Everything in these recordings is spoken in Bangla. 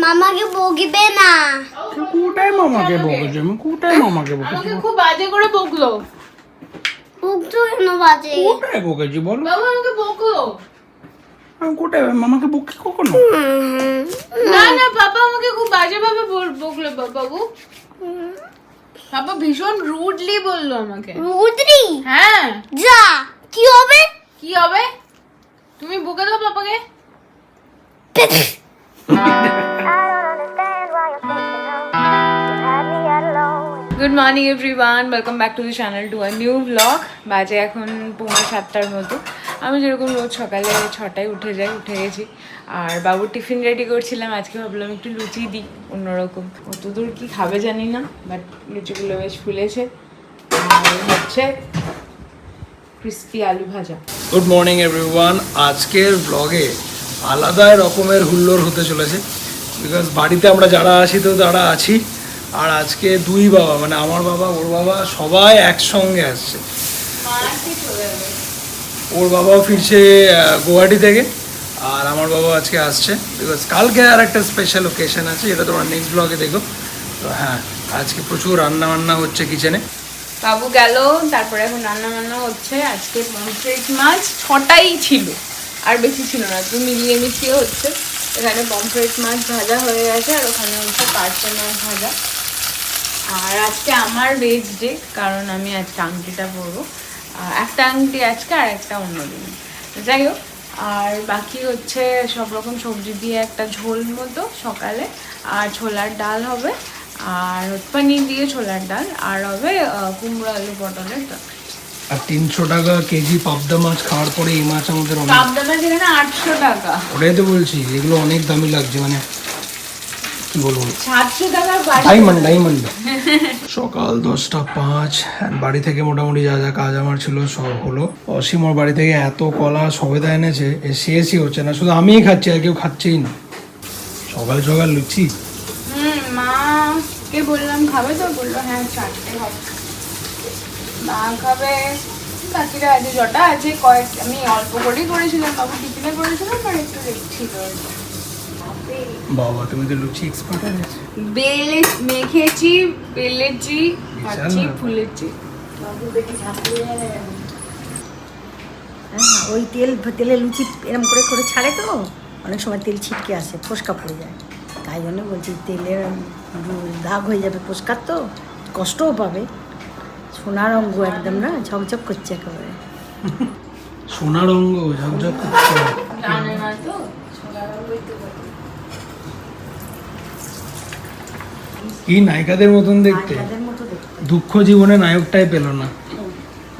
মামাকে বকবে না। কোথায় মামাকে বকেছে? আমি কোথায় মামাকে বকেছি? আমাকে খুব বাজে করে বকলো। বকছো কেন বাজে? কোথায় বকেছি বলো? বাবা আমাকে বকলো। আমি কোথায় মামাকে বকি কখনো? না না পাপা আমাকে খুব বাজে ভাবে বকলো বাবু। পাপা ভীষণ রুডলি বললো আমাকে। রুদ্রি হ্যাঁ যা কি হবে? কি হবে? তুমি বকে দাও পাপাকে। Good morning everyone, welcome back to the channel to a new blog. বাজে এখন 6:45 মতো। আমি যেরকম রোজ সকালে 6টায় উঠে গেছি। আর বাবুর টিফিন রেডি করছিলাম। আজকে ভাবলাম একটু লুচি দিই অন্যরকম। অত দূর কি খাবে জানি না, বাট লুচিগুলো বেশ ফুলেছে। আর হচ্ছে ক্রিস্পি আলু ভাজা। Good morning everyone. আজকের ব্লগে আলাদা রকমের হুল্লোড় হতে চলেছে, বিকজ বাড়িতে আমরা যারা আছি তো তারা আছি। আর আজকে দুই বাবা, মানে আমার বাবা ওর বাবা সবাই একসঙ্গে আসছে। ওর বাবাও ফিরছে গুয়াহাটি থেকে, আর আমার বাবা আজকে আসছে বিকজ কালকে আর একটা স্পেশাল ওকেশন আছে, যেটা তোমরা নেক্সট ব্লগে দেখো। তো হ্যাঁ, আজকে প্রচুর রান্না বান্না হচ্ছে কিচেনে। বাবু গেল, তারপরে এখন রান্না বান্না হচ্ছে। আজকে পমফ্রেট মাছ 6টাই ছিল, আর বেশি ছিল না, তো মিলিয়ে মিশিয়ে হচ্ছে। এখানে পমফ্রেট মাছ ভাজা হয়ে গেছে, আর ওখানে হচ্ছে পার্সে মাছ ভাজা। আর আজকে আমার ভেজ ডে, কারণ আমি আজকে আংটিটা পরবো। একটা আংটি আজকে আর একটা অন্য দিন, যাই হোক। আর বাকি হচ্ছে সব রকম সবজি দিয়ে একটা ঝোল মতো সকালে, আর ছোলার ডাল হবে, আর পনির দিয়ে ছোলার ডাল, আর হবে কুমড়ো আলু পটলের তরকারি। আর 300 টাকা কেজি পাবদা মাছ খাওয়ার পরে এই মাছ আমাদের অনেক, পাবদা মাছ এখানে 800 টাকা। ওটাই তো বলছি, এগুলো অনেক দামি লাগছে, মানে কি বলবো, 700 টাকা ডায়মন্ড। সকাল 10:05, বাড়ি থেকে মোটামুটি যা যা কাজ আমার ছিল সব হলো। অসীম ওর বাড়ি থেকে এত কলা সবেদা এনেছে, এ শেষই হচ্ছে না, শুধু আমিই খাচ্ছি আর কেউ খাচ্ছেই না। সকাল সকাল লুচি। মাকে বললাম খাবে, তো বললো হ্যাঁ 4টে হবে। মা খাবে, বাকিরা আছে জটা আছে আমি অল্প করেই করেছিলাম, বাবু টিফিনে করেছিলাম, আর একটু ছিল। বাবা, তুমি তো লুচি এক্সপার্ট হয়ে গেছে। বেলে মেখেছি, বেলেছি, খাচ্ছি, ফুলেছি। হ্যাঁ, ওই তেলে লুচি এরকম করে করে ছাড়ে তো, অনেক সময় তেল ছিটকে আসে, ফোসকা পড়ে যায়। তাই জন্য বলছি তেলের দাগ হয়ে যাবে, ফোসকার তো কষ্টও পাবে। সোনার অঙ্গ একদম না, ঝকঝক করছে একেবারে। সোনার অঙ্গ ঝকঝক করছে। জানে না তো, সোনার অঙ্গই তো বলে। কি নায়িকাদের মতন দেখতে, নায়িকাদের মতো দেখতে, দুঃখ জীবনে নায়কটাই পেল না।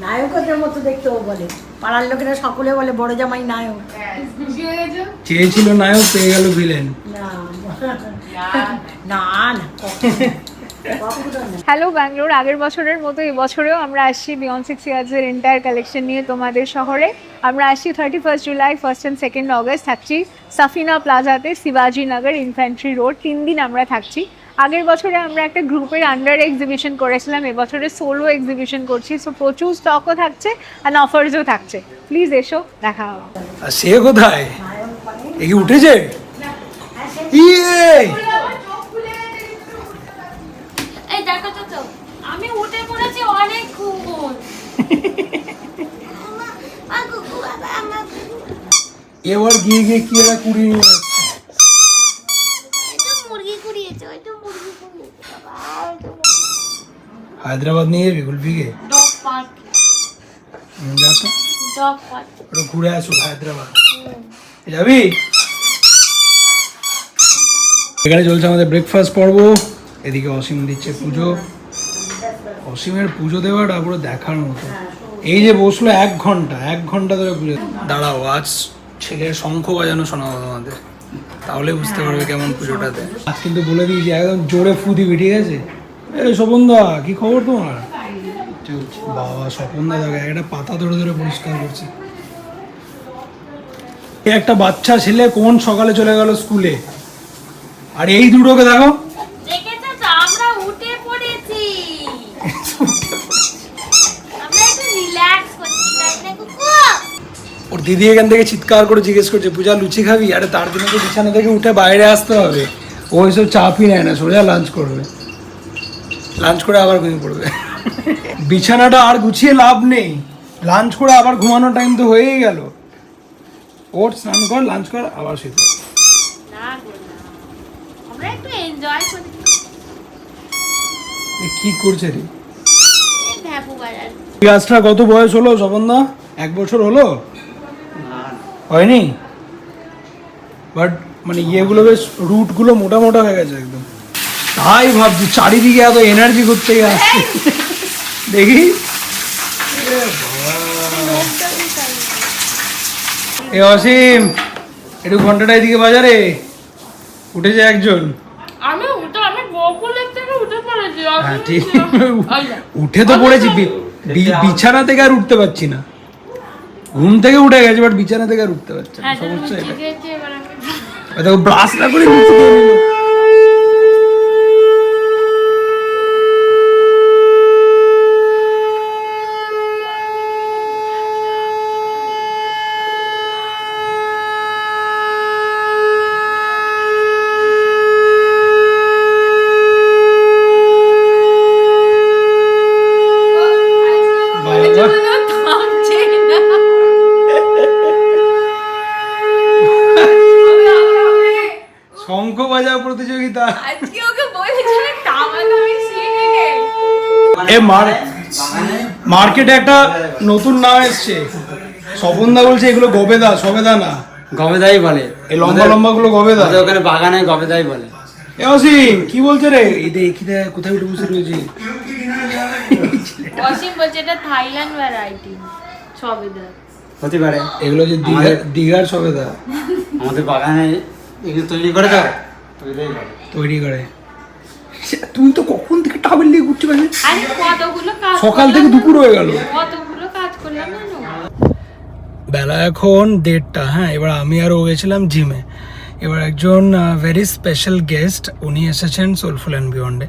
নায়কদের মতো দেখতেও বলে, পাড়ার লোকেরা সকলে বলে বড় জামাই নায়ক। খুশি হয়ে গেছো? চেয়েছিল নায়ক, পেয়ে গেল ভিলেন। না না না, হ্যালো ব্যাঙ্গালোর, আগের বছরের মতো এবছরেও আমরা আসছি বিয়ন্ড 6 ইয়ার্সের এন্টায়ার কালেকশন নিয়ে তোমাদের শহরে। আমরা আসছি 31 জুলাই, 1 and 2 অগস্ট। থাকছি সাফিনা প্লাজাতে, শিবাজি নগর, ইনফ্যান্ট্রি রোড। 3 দিন আমরা থাকছি। আগের বছরে আমরা একটা গ্রুপের আন্ডারে এক্সিবিশন করেছিলাম, এবছরে সোলো এক্সিবিশন করছি। সো প্রচুর স্টকও থাকছে আর অফার্সও থাকছে। প্লিজ এসো, দেখা হবে। আর সে কোথায়, এ কি উঠেছে? ইয়ে, এই দেখো তো আমি উঠে পড়েছি অনেকক্ষণ। এবার গিয়ে গিয়ে কি এরা কুড়িয়ে নিয়ে আসছে। এটা মুরগি কুড়িয়েছে, ওইটা মুরগি কুড়িয়েছে বাবা। হায়দ্রাবাদ নিয়ে যাবি কুলফিকে? ডগ পার্ক, যা তো, ডগ পার্ক। ওটা ঘুরে আসুক হায়দ্রাবাদ। যাবি? এখানে চলছে আমাদের ব্রেকফাস্ট পর্ব। এদিকে অসীম দিচ্ছে পুজো। অসীমের পুজো দেওয়াটা পুরো দেখার মতো। এই যে বসলো 1 ঘন্টা ধরে পুজো। দাঁড়াও, আজ ছেলের শঙ্খ বাজানো শোনাবো তোমাদের, তাহলে বুঝতে পারবে কেমন পুজোটা দেয়। আজ কিন্তু বলে দিয়েছি একদম জোরে ফু দিবি, ঠিক আছে? এই স্বপনদা, কি খবর তোমার? বাবা, স্বপনদা দেখো একটা পাতা ধরে ধরে পরিষ্কার করছে। একটা বাচ্চা ছেলে কোন সকালে চলে গেল স্কুলে, আর এই দুটোকে দেখো। দেখেছো তো, আমরা উঠে পড়েছি, আমরা একটু রিল্যাক্স করছি, তাই না কুকু? ওর দিদি এখান থেকে চিৎকার করে জিজ্ঞেস করছে, পূজা লুচি খাবি? আরে তার জন্য তো বিছানা থেকে উঠে বাইরে আসতে হবে, ও এসব চাপই নেয় না, সোজা লাঞ্চ করবে, লাঞ্চ করে আবার ঘুমিয়ে পড়বে। বিছানাটা আর গুছিয়ে লাভ নেই, লাঞ্চ করে আবার ঘুমানোর টাইম তো হয়েই গেল। ওর স্নান কর, লাঞ্চ কর, আবার শুয়ে পড়। না গো না, আমরা একটু এনজয় করি। এ কি করছে রে? এই ভ্যাপু বাজার। গাছটা কত বয়স হলো স্বপনদা? 1 বছর হলো? হয়নি, বাট মানে ইয়েগুলো বেশ রুটগুলো মোটা মোটা হয়ে গেছে একদম। তাই ভাবছি চারিদিকে এত এনার্জি করতে আসছে। দেখি এ অসীম, একটু ঘন্টাটা এদিকে বাজারে উঠেছে একজন। আমি বকুলের থেকে উঠে পড়েছি। হ্যাঁ ঠিক, উঠে তো পড়েছি, বিছানা থেকে আর উঠতে পারছি না। ঘুম থেকে উঠে গেছে, বাট বিছানা থেকে আর উঠতে পারছে না, সমস্যা এটা। দেখো ব্রাশ না করে নিচে দিয়ে নিল। শঙ্খ বাজাও প্রতিযোগিতা। আজকে ওকে বলেছিল টামাটামি শিখে নে। এ মার্কেটে একটা নতুন নাম এসছে, স্বপনদা বলছে এগুলো গবেদা, সবেদা না। গবেদাই বলে, এই লম্বা লম্বা গুলো গবেদা। আমাদের ওখানে বাগানে গবেদাই বলে। এ অসীম কি বলছে রে? এই দেখি দেখ কোথায় উঠে বসে রয়েছে। অসীম বলছে এটা থাইল্যান্ড ভ্যারাইটি সবেদা। হতে পারে, এগুলো যে দীঘার সবেদা আমাদের বাগানে এগুলো তৈরি করে দাও, তৈরি করে। তুমি তো কখন থেকে টাবেল নিয়ে ঘুরছো? আরে কতগুলো কাজ সকাল থেকে দুপুর হয়ে গেল, কতগুলো কাজ করলাম না। বেলা এখন 1:30। হ্যাঁ, এবার আমি আর ও গেছিলাম জিমে। এবার একজন ভেরি স্পেশাল গেস্ট উনি এসেছেন সোলফুল অ্যান্ড বিয়ন্ডে।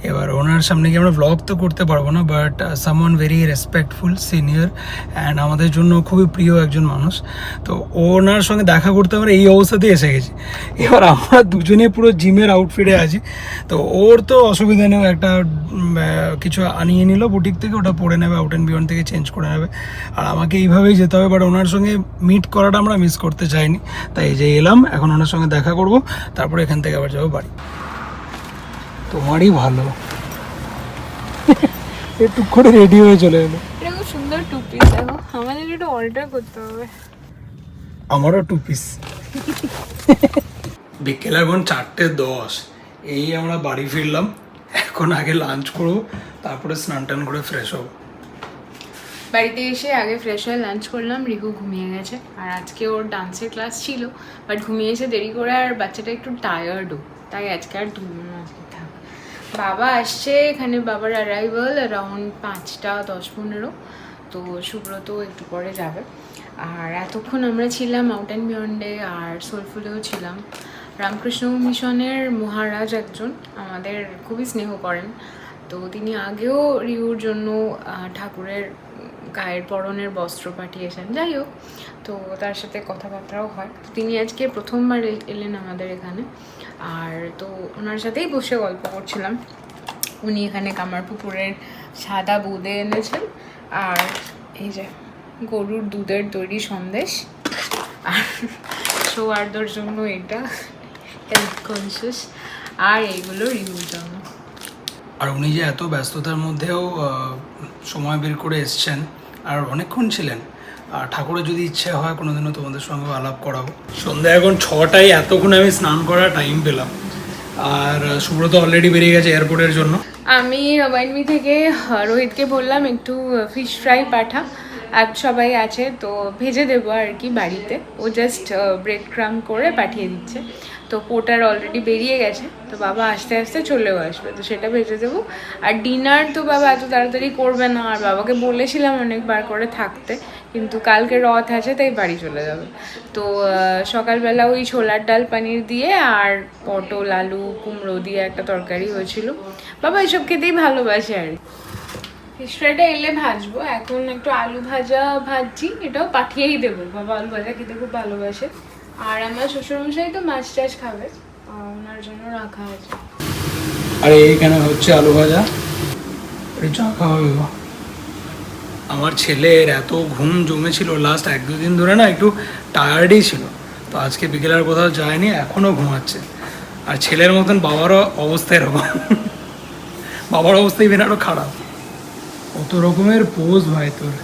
এবার ওনার সামনে গিয়ে আমরা ব্লগ তো করতে পারবো না, but someone very respectful senior and আমাদের জন্য খুবই প্রিয় একজন মানুষ। তো ওনার সঙ্গে দেখা করতে আমরা এই অবস্থাতেই এসে গেছি। এবার আমরা দুজনে পুরো জিমের আউটফিটে আছি। তো ওর তো অসুবিধা নেই, একটা কিছু আনিয়ে নিল বুটিক থেকে, ওটা পরে নেবে, আউট অ্যান্ড বিয়ন্ড থেকে চেঞ্জ করে নেবে। আর আমাকে এইভাবেই যেতে হবে, বাট ওনার সঙ্গে মিট করাটা আমরা মিস করতে চাইনি। তাই এই যে এলাম, এখন ওনার সঙ্গে দেখা করব, তারপরে এখান থেকে আবার যাবো বাড়ি। তোমারই ভালো, একটু করে রেডি হয়ে চলে এলো। এটা খুব সুন্দর টুপি, দেখো আমাদের একটু অল্টার করতে হবে। আমারও 2 পিস। বিকেল এখন 4:10, এই আমরা বাড়ি ফিরলাম। এখন আগে লাঞ্চ করবো, তারপরে স্নান টান করে ফ্রেশ হবো। বাড়িতে এসে আগে ফ্রেশ হয়ে লাঞ্চ করলাম, রিকু ঘুমিয়ে গেছে। আর আজকে ওর ডান্সের ক্লাস ছিল, বাট ঘুমিয়ে এসে দেরি করে, আর বাচ্চাটা একটু টায়ার্ডও, তাই আজকে আর ঘুমানো আজকে থাক। বাবা আসছে, এখানে বাবার অ্যারাইভাল অ্যারাউন্ড 5:10-15, তো সুব্রত একটু পরে যাবে। আর এতক্ষণ আমরা ছিলাম আউট অ্যান্ড বিয়ন্ডে, আর সোলফুলেও ছিলাম। রামকৃষ্ণ মিশনের মহারাজ একজন আমাদের খুবই স্নেহ করেন, তো তিনি আগেও রিহুর জন্য ঠাকুরের গায়ের পরনের বস্ত্র পাঠিয়েছেন। যাই হোক, তো তার সাথে কথাবার্তাও হয়। তো তিনি আজকে প্রথমবার এলেন আমাদের এখানে, আর তো ওনার সাথেই বসে গল্প করছিলাম। উনি এখানে কামারপুকুরের সাদা বোঁদে এনেছেন, আর এই যে গরুর দুধের তৈরি সন্দেশ, আর সোয়ার্দর জন্য এটা হেলথ কনসিয়াস, আর এইগুলো রিহুর জন্য। আর উনি যে এত ব্যস্ততার মধ্যেও সময় বের করে এসছেন, আর অনেকক্ষণ ছিলেন। আর ঠাকুরের যদি ইচ্ছে হয় কোনোদিনও তোমাদের সঙ্গে আলাপ করাবো। সন্ধ্যা এখন 6টায়, এতক্ষণ আমি স্নান করার টাইম পেলাম। আর সুব্রত অলরেডি বেরিয়ে গেছে এয়ারপোর্টের জন্য। আমি নবান্নি থেকে রোহিতকে বললাম একটু ফিশ ফ্রাই পাঠা, আর সবাই আছে তো ভেজে দেবো আর কি বাড়িতে। ও জাস্ট ব্রেড ক্রাম করে পাঠিয়ে দিচ্ছে। তো পোটার অলরেডি বেরিয়ে গেছে, তো বাবা আস্তে আস্তে চলেও আসবে, তো সেটা ভেজে দেবো। আর ডিনার তো বাবা এত তাড়াতাড়ি করবে না, আর বাবাকে বলেছিলাম অনেকবার করে থাকতে, কিন্তু কালকে রথ আছে তাই বাড়ি চলে যাবে। তো সকালবেলা ওই ছোলার ডাল পানির দিয়ে আর পটল আলু কুমড়ো দিয়ে একটা তরকারি হয়েছিল। বাবা এসব খেতেই ভালোবাসে আর কি। ফিশ ফ্রাইটা এলে ভাজবো, এখন একটু আলু ভাজা ভাজছি, এটাও পাঠিয়েই দেবো। বাবা আলু ভাজা খেতে খুব ভালোবাসে। আর আমার শ্বশুরমশাই তো মাছ টাছ খাবে, ওনার জন্য রাখা আছে। আর এইখানে হচ্ছে আলু ভাজা, এই চা খাওয়া হবে গো। আমার ছেলের এত ঘুম জমেছিল লাস্ট 1-2 দিন ধরে, না একটু টায়ার্ডই ছিল, তো আজকে বিকেলে আর কোথাও যায়নি, এখনও ঘুমাচ্ছে। আর ছেলের মতন বাবারও অবস্থা এরকম, বাবার অবস্থা ইভেন আরও খারাপ। কত রকমের পোজ ভাই তোর,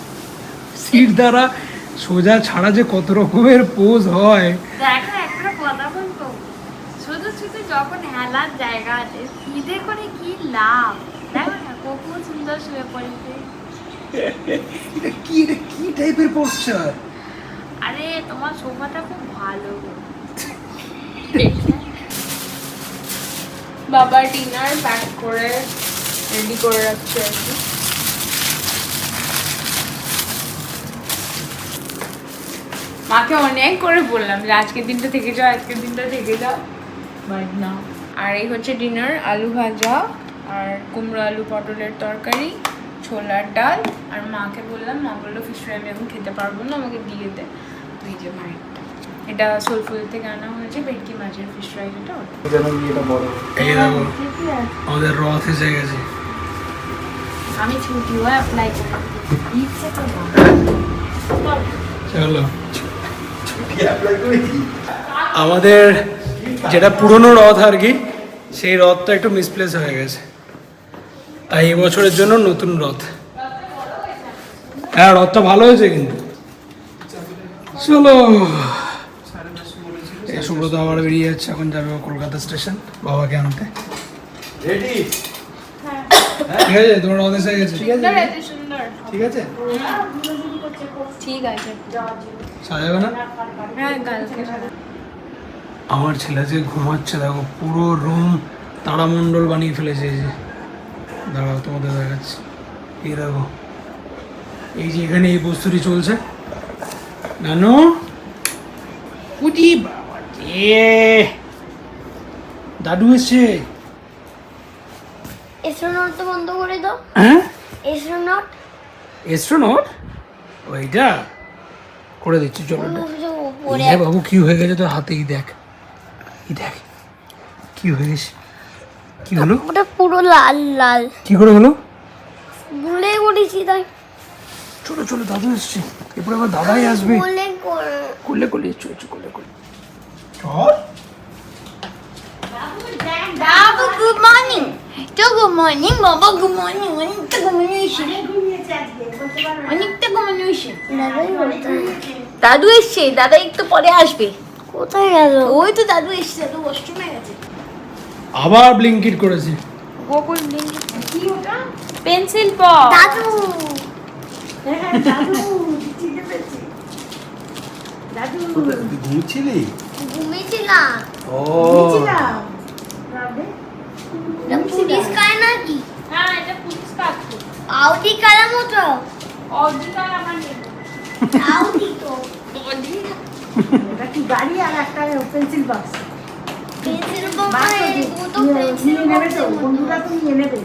সিট দ্বারা সোজা ছাড়া যে কত রকমের পোজ হয়। দেখো একটা কথা বলবো, শুধু শুধু যখন হেলার জায়গা আছে সিধে করে কি লাভ। দেখো না কত সুন্দর শুয়ে পড়েছে। কি টাইপের পোস্টার? আরে তোমার সোফাটা খুব ভালো। বাবা ডিনার প্যাক করে রেডি করে রাখছে আর কি। মাকে অনেক করে বললাম যে আজকের দিনটা থেকে যাও, আজকের দিনটা থেকে যাও, বাট না। আর এই হচ্ছে ডিনার, আলু ভাজা আর কুমড়ো আলু পটলের তরকারি, ছোলার ডাল। আর মাকে বললাম, মা বললো ফিশ ফ্রাই আমি এখন খেতে পারবো না, আমাকে দিয়ে দে। তুই যে মায়েরটা, এটা সোলফুল থেকে আনা হয়েছে, ভেটকি মাছের ফিশ ফ্রাই, যেটা ওটা। এই দেখো আমাদের রথ এসে গেছে। আমি ছুটিও অ্যাপ্লাই করবো, ইচ্ছে তো না। চলো, আমাদের যেটা পুরনো রথ আর কি, সেই রথটা একটু মিসপ্লেস হয়ে গেছে, তাই এই বছরের জন্য নতুন রথ। হ্যাঁ রথটা ভালো হয়েছে কিন্তু। চলো, এই সুব্রত আবার বেরিয়ে যাচ্ছে, এখন যাবে ও কলকাতা স্টেশন বাবাকে আনতে। ঠিক আছে, তোমার রথ এসে গেছে। ঠিক আছে, সুন্দর। ঠিক আছে, ঠিক আছে, সাজাবে না? হ্যাঁ কালকে। আমার ছেলে যে ঘুমাচ্ছে, দেখো পুরো রুম তারামণ্ডল বানিয়ে ফেলেছে। এই যে দাঁড়াও তোমাদের দেখাচ্ছি, এই দেখো, এই যে এখানে এই বস্তুটি চলছে। নানু উঠি বাবা রে, দাদু এসছে। এস্ট্রোনট তো বন্ধ করে দাও। হ্যাঁ এস্ট্রোনট এস্ট্রোনট, ওইটা করে দিচ্ছি। চলো উপরে এ বাবু, কি হয়ে গেছে তোর হাতে? এই দেখ, এই দেখ কি হয়ে গেছে। কি হলো? ওটা পুরো লাল লাল কি করে হলো? গুলে করেছি তাই। চলো চলো, দাদু এসছে, এরপরে আবার দাদাই আসবে। গুলে করলে করলে চল করলে করলে চল। বাবু গুড মর্নিং। তো গুড মর্নিং বাবা, গুড মর্নিং। অনেকটা ঘুমিয়েছি, অনেকটা ঘুমিয়েছি। দাদু এসছে, দাদা একটু পরে আসবে। কোথায় গেল? ওই তো দাদু এসছে, দাদু ওয়াশরুমে গেছে। আবার ব্লিঙ্কিট করেছি। গোকুল কি ওটা? Pencil box. দাদু ঘুমছিলি? ঘুমিয়েছিলাম। ও পুলিশ কার নাকি? হ্যাঁ এটা পুলিশ কাজ তো। আউটি কার মতো? অর্জিনাল আমার নেই। আউটি তো এটা কি গাড়ি আর একটা পেন্সিল বক্স। পেন্সিল বাক্স বক্স তো নিয়ে নেবে তো, বন্ধুরা তো নিয়ে নেবে।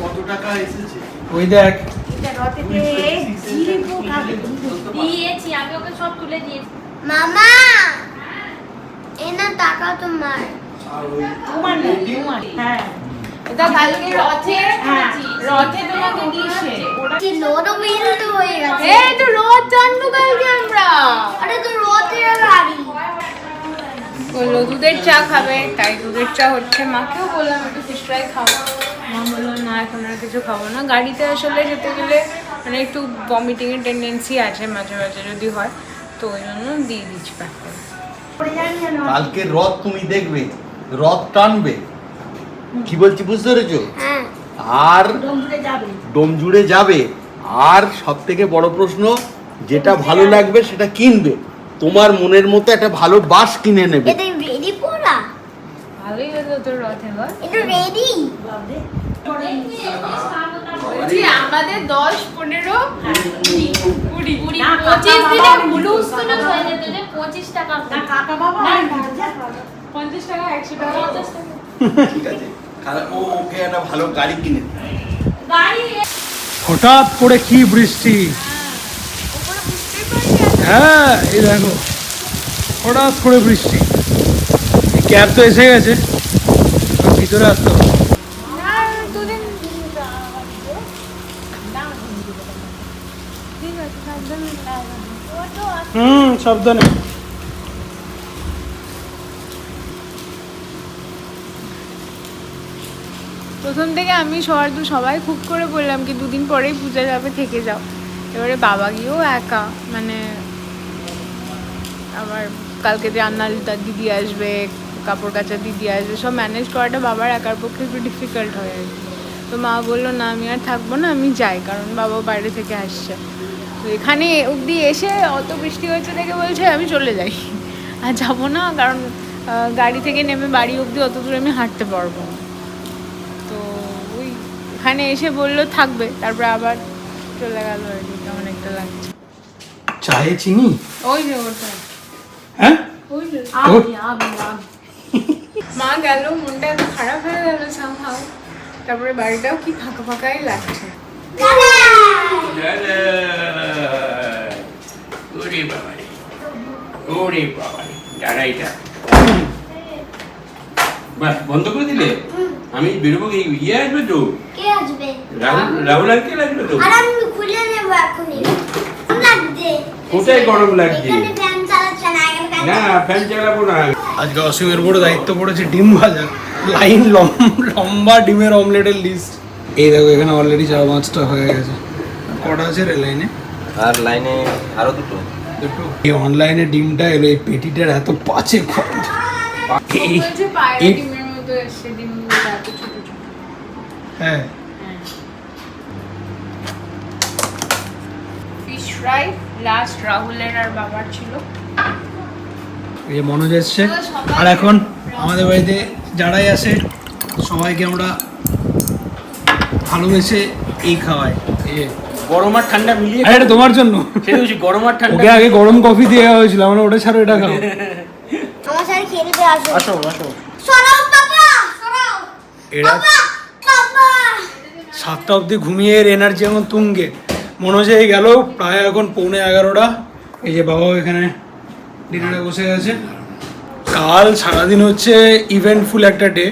কত টাকা এসেছে? ওই দেখ, এটা রথেতে জিরিপো খাবে। দিয়েছি আমি, ওকে সব তুলে দিয়েছি। মামা এনা টাকা তোমার। তোমার না, তোমার। হ্যাঁ এটা কালকে রথে, হ্যাঁ। রথে তোমাকে দিয়েছে। কি লোড বিল তো হয়ে গেছে। এই তো রথ জানবো কালকে আমরা। আরে তো রথের গাড়ি। বললো দুধের চা খাবে, তাই দুধের চা হচ্ছে। মাকেও বললাম একটু ফিশ ফ্রাই খাও, মা বললো না এখন আর কিছু খাবো না। গাড়িতে আসলে যেতে গেলে মানে একটু ভমিটিং এর টেন্ডেন্সি আছে মাঝে মাঝে যদি হয়, তো ওই জন্য দিয়ে দিচ্ছি প্যাক করে। কালকে রথ তুমি দেখবে, রথ টানবে, কি বলছি বুঝতে পেরেছো? হ্যাঁ আর ডোমজুড়ে যাবে। ডোম জুড়ে যাবে, আর সব থেকে বড় প্রশ্ন, যেটা ভালো লাগবে সেটা কিনবে। তোমার মনের মতো একটা ভালো বাস কিনে নেবে। এটা রেডি পড়া? ভালোই হতো তোর রথে বল। এটা রেডি? বলছি আমাদের 10, 15, 20, 20, না, 25 কাকা দিনে বাবা ব্লুজ তো হয়ে যেত যে 25 টাকা, না কাকা বাবা না, আর 50 টাকা, 100 টাকা, 50 টাকা ঠিক আছে, কারণ ওকে একটা ভালো গাড়ি কিনে দেবে। গাড়ি। হঠাৎ করে কি বৃষ্টি। ওপরে বুঝতেই পারছি। হ্যাঁ এই দেখো, হঠাৎ করে বৃষ্টি। ক্যাব তো এসে গেছে, ভিতরে আসতে হবে। সাবধানে। প্রথম থেকে আমি সবাই খুব করে বললাম কি 2 দিন পরেই পূজা যাবে, থেকে যাও। এবারে বাবা গিয়েও একা, মানে আবার কালকে রান্নার তার দিদি আসবে, কাপড় কাচা দিদি আসবে, সব ম্যানেজ করাটা বাবার একার পক্ষে একটু ডিফিকাল্ট হয়ে আর কি। তো মা বললো না আমি আর থাকবো না, আমি যাই, কারণ বাবাও বাইরে থেকে আসছে। তো এখানে অবধি এসে অত বৃষ্টি হয়েছে দেখে বলছে আমি চলে যাই, আর যাবো না, কারণ গাড়ি থেকে নেমে বাড়ি অবধি অত দূরে আমি হাঁটতে পারবো না। তো ওই এখানে এসে বললো থাকবে, তারপরে আবার চলে গেল আর কি। কেমন একটা লাগছে। চায়ে চিনি? ওই যে ওটা, হ্যাঁ ওই যে মা গেল, মনটা এত খারাপ হয়ে গেল সামহাও। তারপরে বাড়িটাও কি ফাঁকা ফাঁকাই লাগছে। ওরে বাবা রে, ওরে বাবা রে, দাঁড়াইটা বাস বন্ধ করে দিলে। আমি বেরোবো, ইয়ে আসবে তো, কে আসবে? রাহুল আঙ্কেল আসবে তো। আর আমি খুলে নেব এখনই। লাগছে কোথায় গরম লাগছে? এখানে ফ্যান চালাচ্ছে না, এখানে না ফ্যান চালাবো না। আজকে অসীমের বড় দায়িত্ব পড়েছে ডিম ভাজা। লাইন লম্বা ডিমের অমলেটের লিস্ট। এই দেখো এখানে অলরেডি 4-5টা হয়ে গেছে। কটা আছে রে লাইনে? আর লাইনে আরো দুটো। এই অনলাইনে ডিমটা এলো, এই পেটিটার এত পাচে খরচ। বলছে পায়রা ডিমের মতো এসছে, ডিমগুলো এত ছোট ছোট। হ্যাঁ ফিশ ফ্রাই লাস্ট রাহুলের আর বাবার ছিল। এই যে মনোজ এসছে। আর এখন আমাদের বাড়িতে যারাই আসে সবাইকে আমরা ভালোবেসে এই খাওয়াই। এই যে গরম আর ঠান্ডা মিলিয়ে আরে এটা তোমার জন্য। সেটা বলছি, গরম আর ঠান্ডা। ওকে আগে গরম কফি দেওয়া হয়েছিল, আমরা ওটা ছাড়ো এটা খাও। আমার সাথে খেলবে আসো। আসো আসো। সরাও বাবা, সরাও এরা বাবা। 7টা অবধি ঘুমিয়ে এর এনার্জি এখন তুঙ্গে। মনে হচ্ছে এই গেল প্রায় এখন 11:15। এই যে বাবাও এখানে ডিনারে বসে গেছে। কাল সারাদিন হচ্ছে ইভেন্টফুল একটা ডে,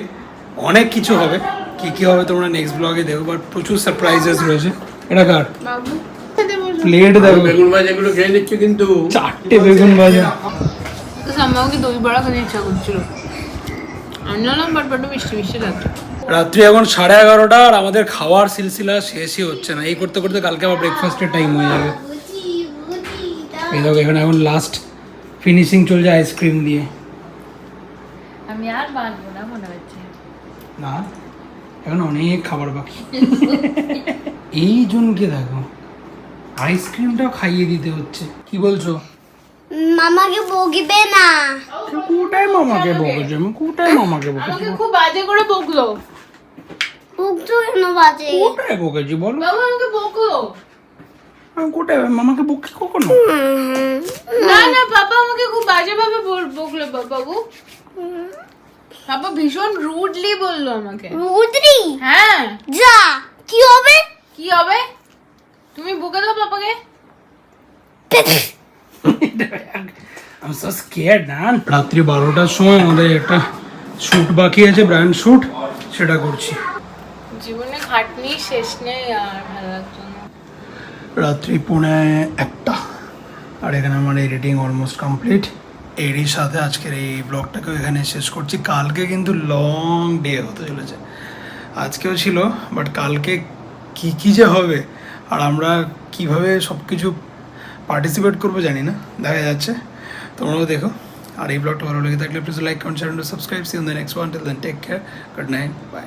অনেক কিছু হবে। কি কি হবে তোমরা নেক্সট ব্লগে দেখো, বাট প্রচুর সারপ্রাইজেস রয়েছে। এটা কার বাবু প্লেট দেখো, বেগুন ভাজাগুলো খেয়ে নিচ্ছ কিন্তু। 4টে বেগুন ভাজা। তো সামাও কি দই বড়া খেতে ইচ্ছা করছিল, আনলাম, বাট বড্ড মিষ্টি মিষ্টি লাগছে। রাত্রি এখন 11:30 আর আমাদের খাওয়ার সিলসিলা শেষই হচ্ছে না। এই করতে করতে কালকে আবার ব্রেকফাস্টের টাইম হয়ে যাবে। এই দেখো এখানে এখন লাস্ট ফিনিশিং চলছে আইসক্রিম দিয়ে। আমি আর বাঁচবো না মনে হচ্ছে। না এখন অনেক খাবার বাকি। এই জনকে দেখো আইসক্রিমটাও খাইয়ে দিতে হচ্ছে। কি বলছো? মামাকে বকবে না। কোটায় মামাকে বকেছে? আমি কোটায় মামাকে বকেছি? আমাকে খুব বাজে করে বকলো। বকছো কেন বাজে? কোটায় বকেছি বলো? বাবু আমাকে বকলো। আমি কোটায় মামাকে বকি কখনো? না না, পাপা আমাকে খুব বাজে ভাবে বকলো বাবু। পাপা ভীষণ রুডলি বললো আমাকে। রুদ্রি হ্যাঁ, যা কি হবে? কি হবে? তুমি বকে দাও পাপাকে। I'm so scared, man. রাত্রি 12টার সময় আমাদের একটা শুট বাকি আছে, ব্র্যান্ড শুট, সেটা করছি। জীবনে খাটনি শেষ নেই আর ভালো লাগছে না। রাত্রি 1:45 আর এখানে আমার এডিটিং অলমোস্ট কমপ্লিট। এরই সাথে আজকের এই ব্লগটাকে এখানে শেষ করছি। কালকে কিন্তু লং ডে হতে চলেছে, আজকেও ছিল, বাট কালকে কি কি যে হবে আর আমরা কিভাবে সব কিছু পার্টিসিপেট করবো জানি না, দেখা যাচ্ছে। তোমরাও দেখো। আর এই ব্লগটা ভালো লেগে থাকলে please like, comment, share and subscribe. See on the next one. Till then take care, good night, by.